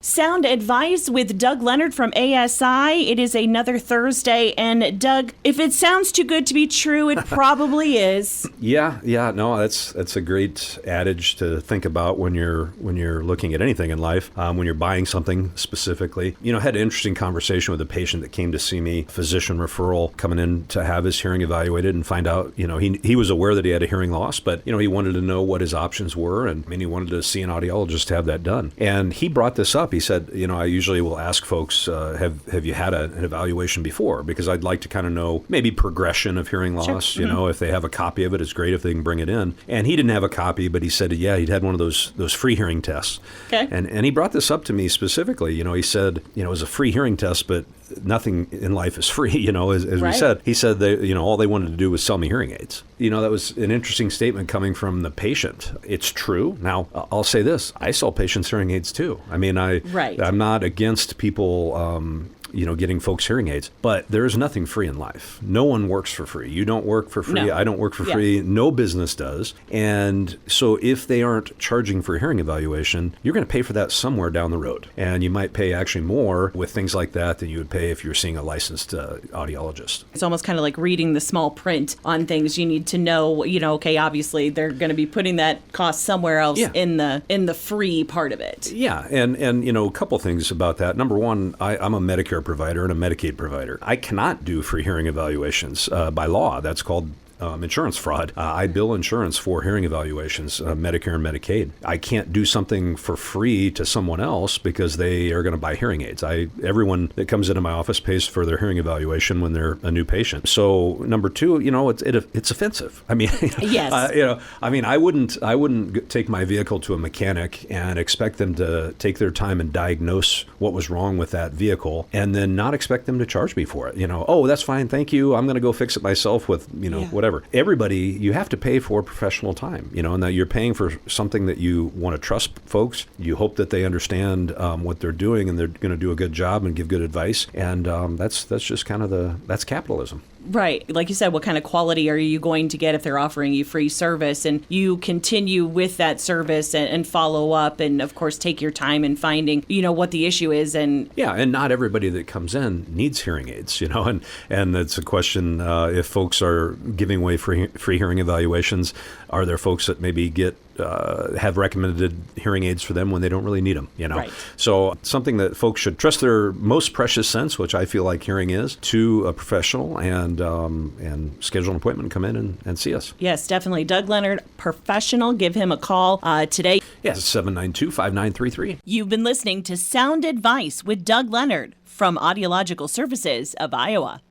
Sound Advice with Doug Leonard from ASI. It is another Thursday, and Doug, if it sounds too good to be true, it probably is. Yeah, no, that's a great adage to think about when you're looking at anything in life. When you're buying something specifically, I had an interesting conversation with a patient that came to see me, physician referral, coming in to have his hearing evaluated and find out. He was aware that he had a hearing loss, but he wanted to know what his options were, and he wanted to see an audiologist to have that done. And he brought this up. He said, I usually will ask folks, have you had an evaluation before? Because I'd like to kind of know maybe progression of hearing loss. Sure. If they have a copy of it, it's great if they can bring it in. And he didn't have a copy, but he said, yeah, he'd had one of those free hearing tests. Okay. And he brought this up to me specifically. He said, it was a free hearing test, but nothing in life is free, as Right. we said. He said that, all they wanted to do was sell me hearing aids. That was an interesting statement coming from the patient. It's true. Now, I'll say this. I sell patients hearing aids too. Right. I'm not against people, getting folks hearing aids, but there is nothing free in life. No one works for free. You don't work for free. No. I don't work for free. No business does. And so if they aren't charging for hearing evaluation, you're going to pay for that somewhere down the road. And you might pay actually more with things like that than you would pay if you're seeing a licensed audiologist. It's almost kind of like reading the small print on things. You need to know, okay, obviously they're going to be putting that cost somewhere else in the free part of it. Yeah, and a couple things about that. Number one, I'm a Medicare provider and a Medicaid provider. I cannot do free hearing evaluations by law. That's called insurance fraud. I bill insurance for hearing evaluations, Medicare and Medicaid. I can't do something for free to someone else because they are going to buy hearing aids. Everyone that comes into my office pays for their hearing evaluation when they're a new patient. So number two, it's offensive. Yes. I wouldn't take my vehicle to a mechanic and expect them to take their time and diagnose what was wrong with that vehicle and then not expect them to charge me for it. Oh, that's fine. Thank you. I'm going to go fix it myself with, whatever. Everybody, you have to pay for professional time, and that you're paying for something that you want to trust folks. You hope that they understand what they're doing and they're going to do a good job and give good advice. And that's just kind of that's capitalism. Right. Like you said, what kind of quality are you going to get if they're offering you free service? And you continue with that service and follow up and, of course, take your time in finding, what the issue is. And not everybody that comes in needs hearing aids, and it's a question if folks are giving away free hearing evaluations, are there folks that maybe have recommended hearing aids for them when they don't really need them, Right. So something that folks should trust their most precious sense, which I feel like hearing is, to a professional and schedule an appointment and come in and see us. Yes, definitely. Doug Leonard, professional. Give him a call today. Yes, 792-5933. You've been listening to Sound Advice with Doug Leonard from Audiological Services of Iowa.